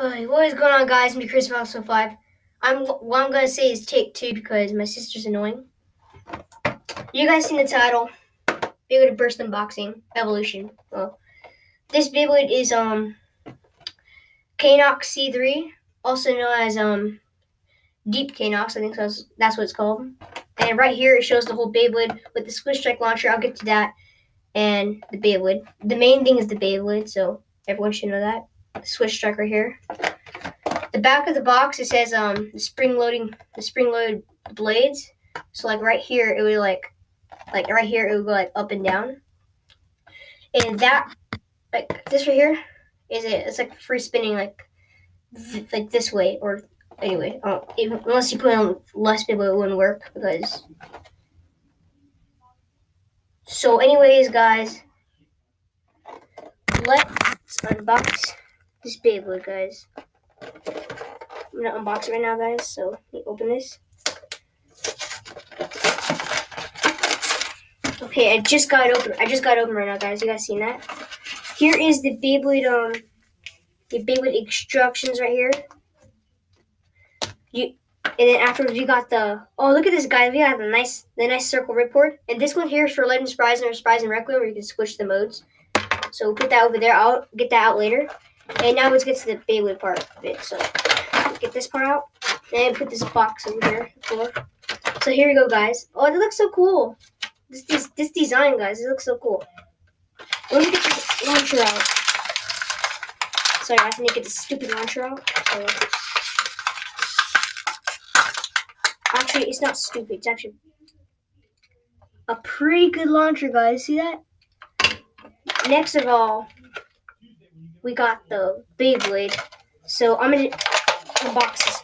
What is going on, guys? I'm Chris from 5. What I'm gonna say is take 2 because my sister's annoying. You guys seen the title? Beyblade Burst Unboxing Evolution. Well, this Beyblade is Caynox C3, also known as Deep Caynox. I think that's what it's called. And right here it shows the whole Beyblade with the Squish Strike launcher. I'll get to that. And the Beyblade. The main thing is the Beyblade, so everyone should know that. Squish Strike right here. The back of the box, it says the spring-loaded blades. So like right here, it would like right here, it would go like up and down. And that, like this right here, it's like free spinning like this way, or anyway, unless you put on less people, it wouldn't work because. So anyways, guys, let's unbox this Beyblade, guys. I'm gonna unbox it right now, guys. So let me open this. Okay, I just got it open. Right now, guys. You guys seen that? Here is the Beyblade instructions right here. And then afterwards we got the look at this, guys. We got the nice circle ripcord. And this one here is for Legend Surprise and Surprise and Requiem, where you can switch the modes. So we'll put that over there. I'll get that out later. And now let's get to the Beyblade part of it. So get this part out and put this box over here on the floor. So here we go, guys. Oh, it looks so cool. This design, guys, it looks so cool. Let me get this launcher out. Sorry, I have to get this stupid launcher out. So, actually, it's not stupid. It's actually a pretty good launcher, guys. See that? Next of all, we got the Beyblade. So I'm gonna unbox this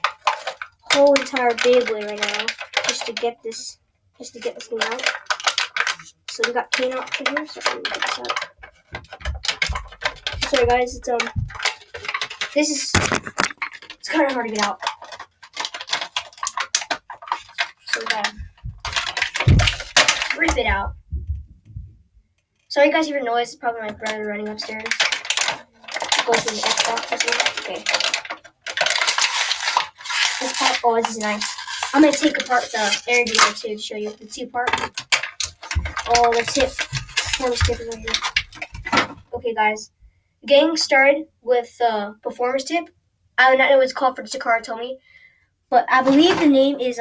whole entire Beyblade right now, just to get this thing out. So we got Caynox in here, so I'm gonna get this out. Sorry, guys, it's kind of hard to get out. So we gotta rip it out. Sorry, guys, if you hear noise. It's probably my brother running upstairs. Go to the Xbox or something. Okay. This is nice. I'm gonna take apart the air dealer too to show you the 2-part. Oh, the tip. Performance tip is right here. Okay, guys. Getting started with performance tip. I do not know what it's called for Takara told me, but I believe the name is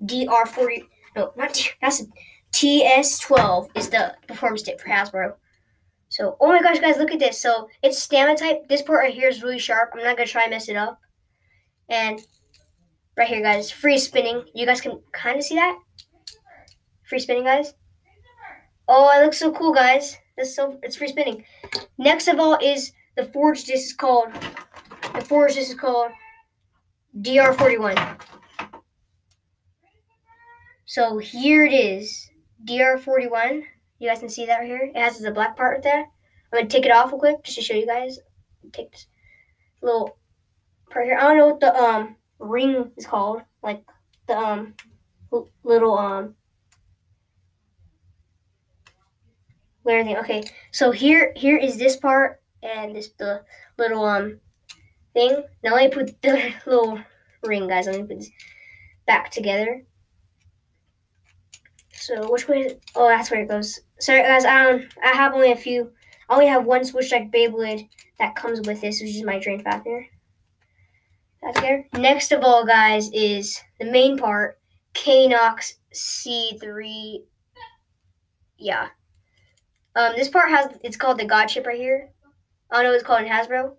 DR40. No, not D. That's TS12 is the performance tip for Hasbro. So, oh my gosh, guys, look at this. So, it's stamina type. This part right here is really sharp. I'm not going to try and mess it up. And right here, guys, free spinning. You guys can kind of see that? Free spinning, guys. Oh, it looks so cool, guys. It's free spinning. Next of all is the forged. This is called DR41. So, here it is. DR41. You guys can see that right here. It has the black part right there. I'm going to take it off real quick just to show you guys. Take this little part here. I don't know what the ring is called. Like the little layer thing. Okay. So here is this part and the little thing. Now let me put the little ring, guys. Let me put this back together. So which way? Oh, that's where it goes. Sorry, guys. I only have one Squish Strike Beyblade that comes with this, which is my drain fastener. That's there. Next of all, guys, is the main part, Caynox C3. Yeah. This part it's called the God Chip right here. I don't know what it's called in Hasbro.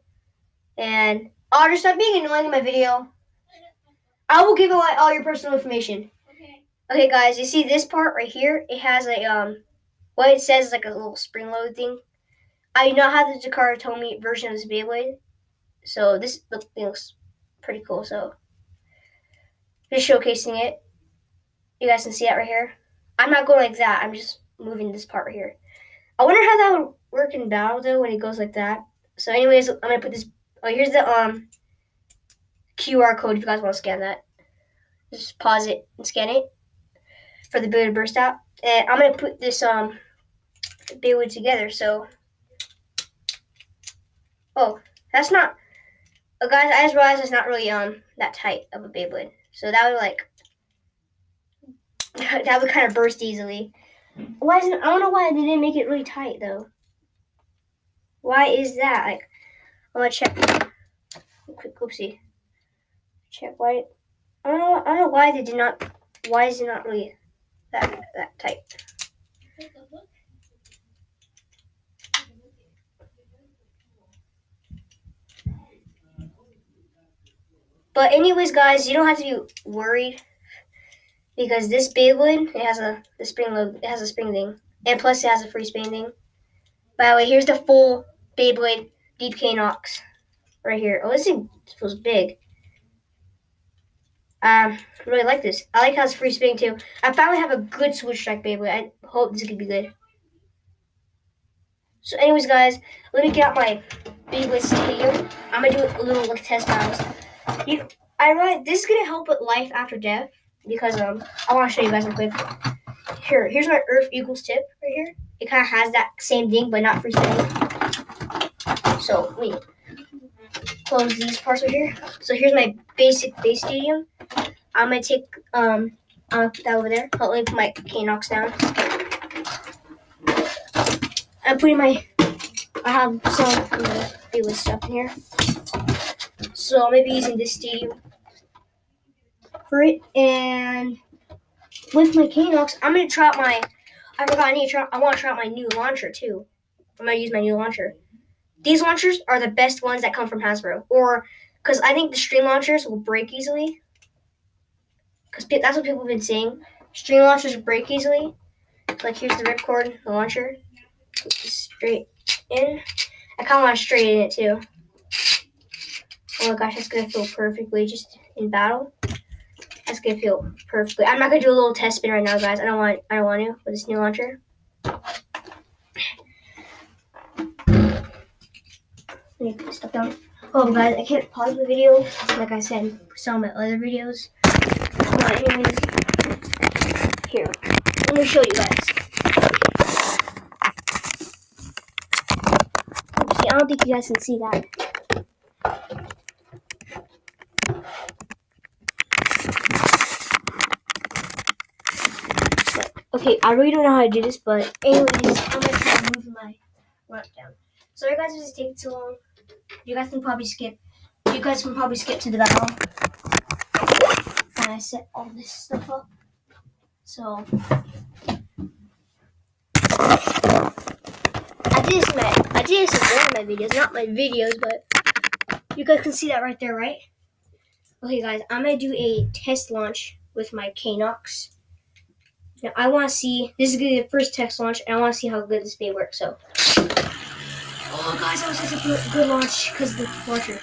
And just stop being annoying in my video. I will give away all your personal information. Okay, guys, you see this part right here? It has a what it says is like a little spring load thing. I do not have the Takara Tomy version of this Beyblade, so this thing looks pretty cool. So just showcasing it. You guys can see that right here. I'm not going like that. I'm just moving this part right here. I wonder how that would work in battle though when it goes like that. So, anyways, I'm gonna put this. Oh, here's the QR code if you guys want to scan that. Just pause it and scan it for the Beyblade burst out. And I'm gonna put this Beyblade together. So Oh, that's not. Guys, I just realized it's not really that tight of a Beyblade. So that would like that would kind of burst easily. Why isn't? I don't know why they didn't make it really tight though. Why is that? Like, I'm gonna check. Quick, oopsie. Check why. I don't know why they did not. Why is it not really that tight? But anyways, guys, you don't have to be worried because this Beyblade it has a spring thing, and plus it has a free spin thing. By the way, here's the full Beyblade Deep Caynox right here. Oh, this thing feels big. I really like this. I like how it's free spinning too. I finally have a good Switch Strike Beyblade. I hope this could be good. So anyways, guys, let me get out my Beyblade Stadium. I'm going to do a little like test battles. I realize this is going to help with life after death because I want to show you guys real quick. Here's my Earth Equals tip right here. It kind of has that same thing, but not free spinning. So let me close these parts right here. So here's my basic base stadium. I'm going to take I'll put that over there. Let me put my Caynox down. I'm putting I have some Beyblade stuff in here. So I'm going to be using this stadium for it. And with my Caynox, I'm going to try out I want to try out my new launcher too. I'm going to use my new launcher. These launchers are the best ones that come from Hasbro. Or, because I think the stream launchers will break easily. Because that's what people have been saying. Stream launchers break easily. Like here's the ripcord, the launcher. Straight in. I kind of want to straighten it too. Oh my gosh, that's gonna feel perfectly just in battle. That's gonna feel perfectly. I'm not gonna do a little test spin right now, guys. I don't want to with this new launcher. Let me put this stuff down. Oh guys, I can't pause the video like I said some of my other videos. But anyways, here, let me show you guys. Oopsie, I don't think you guys can see that. Okay, I really don't know how to do this, but anyways, I'm gonna try to move my run down. Sorry guys, if this takes too long. You guys can probably skip to the battle. And I set all this stuff up. So I did this in one of my videos, not my videos, but you guys can see that right there, right? Okay guys, I'm gonna do a test launch with my Caynox. Now I want to see, this is gonna be the first test launch, and I want to see how good this may work. So, oh guys, that was such a good launch because of the launcher.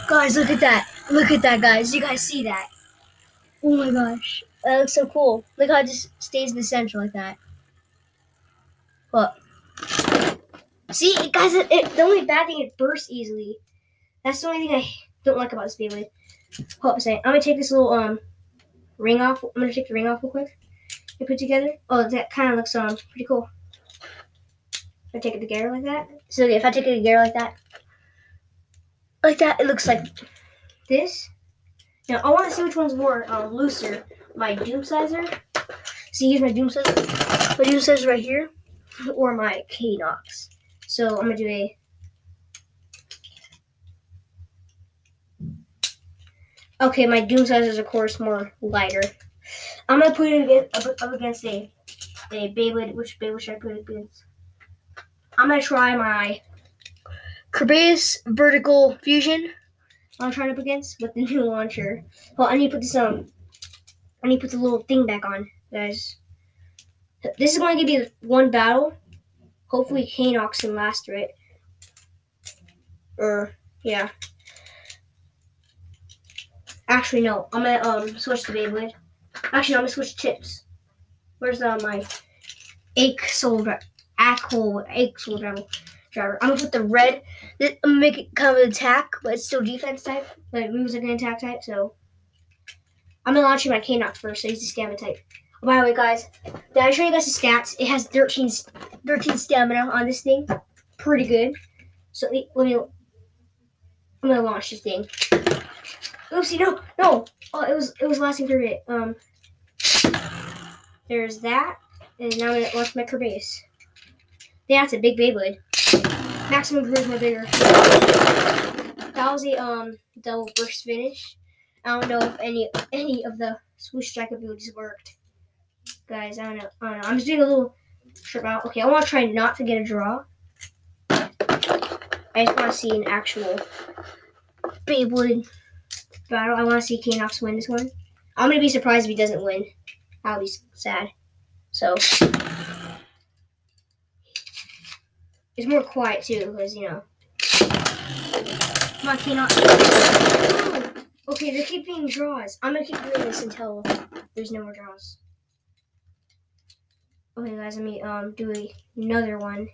Guys, look at that! Look at that, guys! You guys see that? Oh my gosh, that looks so cool. Look how it just stays in the center like that. But see, guys, the only bad thing, it bursts easily. That's the only thing I don't like about this Beyblade. Hold up a second. I'm gonna take this little ring off. I'm gonna take the ring off real quick. You put together. Oh, that kind of looks pretty cool. If I take it together like that. So if I take it together like that, it looks like this. Now I want to see which one's more looser. My Doom Sizer. So here's my Doom Sizer. My Doom Sizer right here, or my Caynox. So I'm gonna do a. Okay, my Doom Sizer is of course more lighter. I'm gonna put it up against a Beyblade. Which Beyblade should I put it against? I'm gonna try my Kerbeus Vertical Fusion. I'm trying up against with the new launcher. Well, I need to put this I need to put the little thing back on, guys. This is going to be one battle. Hopefully, Caynox can last through it. Yeah. Actually, no. I'm gonna switch to Beyblade. Actually, no, I'm gonna switch chips. Where's my Soul Driver? I'm gonna put the red. I'm gonna make it kind of an attack, but it's still defense type. But it moves like an attack type. So I'm gonna launch my Caynox first. So he's the stamina type. Oh, by the way, guys, did I show you guys the stats? It has 13 stamina on this thing. Pretty good. So let me I'm gonna launch this thing. Oopsie, no. Oh, it was lasting for a bit. There's that, and now I'm gonna launch my Kerbase. Yeah, that's a big Beyblade. Maximum charisma bigger. That was a double burst finish. I don't know if any of the swoosh strike abilities worked. Guys, I don't know. I'm just doing a little trip out. Okay, I want to try not to get a draw. I just want to see an actual Beyblade battle. I want to see Caynox win this one. I'm going to be surprised if he doesn't win. I'll be sad. So, it's more quiet too, because, you know. Come on, Caynox. Okay, they keep being draws. I'm going to keep doing this until there's no more draws. Okay, guys, let me do another one.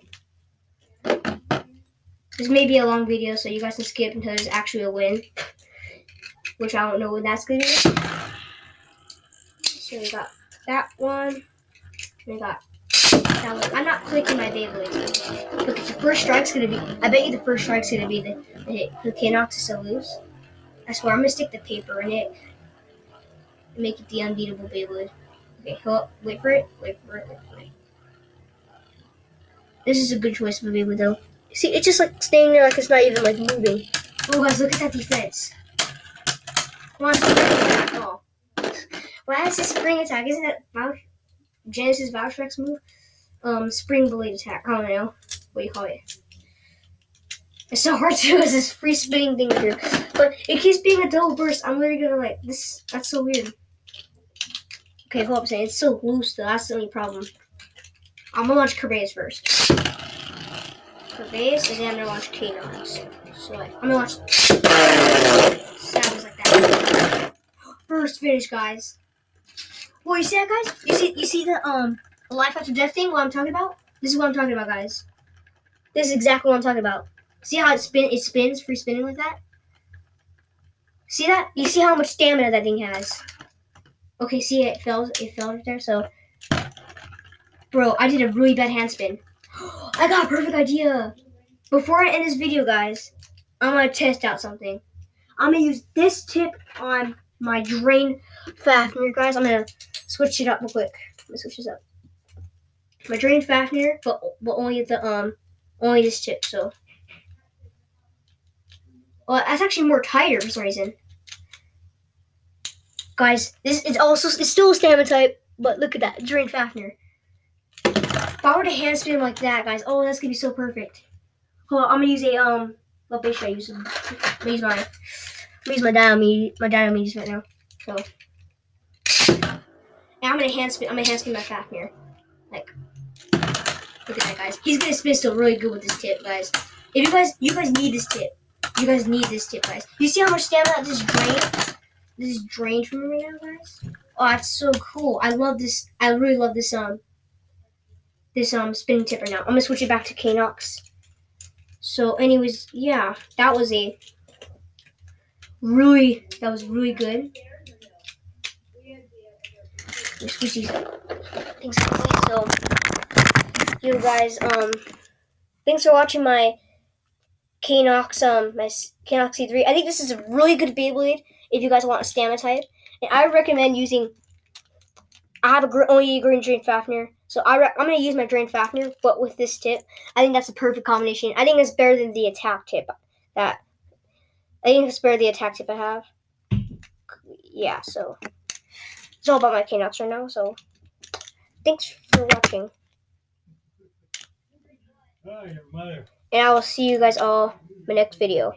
This may be a long video, so you guys can skip until there's actually a win. Which I don't know when that's going to be. So we got that one. And we got that one. I'm not clicking my Beyblades. Look, the first strike's going to be... I bet you the first strike's going to be the hit. The Caynox is so loose. I swear, I'm going to stick the paper in it. And make it the unbeatable Beyblade. Okay, wait for it. Wait for it. This is a good choice of a Beyblade, though. See, it's just like staying there like it's not even like moving. Oh, guys, look at that defense. Come on, spring attack. Oh. Why is this spring attack? Isn't that Genesis Valtrex move? Spring blade attack. I don't know. What do you call it? It's so hard to do with this free spinning thing here. But it keeps being a double burst. I'm literally gonna like this. That's so weird. Okay, hold up, saying it's so loose though. That's the only problem. I'm gonna launch Kerbase first. Kerbase, and then I'm gonna launch Caynox. So like, I'm gonna launch. Sounds like that. First finish, guys. Well, you see that, guys? You see the life after death thing? What I'm talking about? This is what I'm talking about, guys. This is exactly what I'm talking about. See how it spins, free spinning like that? See that? You see how much stamina that thing has? Okay, see it fell right there. So, bro, I did a really bad hand spin. I got a perfect idea. Before I end this video, guys, I'm gonna test out something. I'm gonna use this tip on my drain Fafnir, guys. I'm gonna switch it up real quick. Let me switch this up. My drain Fafnir, but only the only this tip. So, well, that's actually more tighter for some reason. Guys, it's still a stamina type, but look at that, drain Fafnir. If I were to hand spin like that, guys, oh, that's gonna be so perfect. Hold on, I'm gonna use a what base should I use? I'm gonna use my Diomedes right now. So, and I'm gonna hand spin my Fafnir. Like, look at that, guys. He's gonna spin still really good with this tip, guys. If you guys need this tip. You guys need this tip, guys. You see how much stamina this drained? This is drained from me right now, guys. Oh, that's so cool. I love this. I really love this spinning tip right now. I'm gonna switch it back to Caynox. So, anyways, yeah, that was really good. Let me switch these things quickly. So, you guys, thanks for watching my Caynox, my Caynox C3. I think this is a really good Beyblade if you guys want a stamina type. And I recommend using. I have only green drain Fafnir, so I'm gonna use my drain Fafnir, but with this tip. I think that's a perfect combination. I think it's better than the attack tip. I think it's better than the attack tip I have. Yeah, so it's all about my Caynox right now. So thanks for watching. And I will see you guys all in my next video.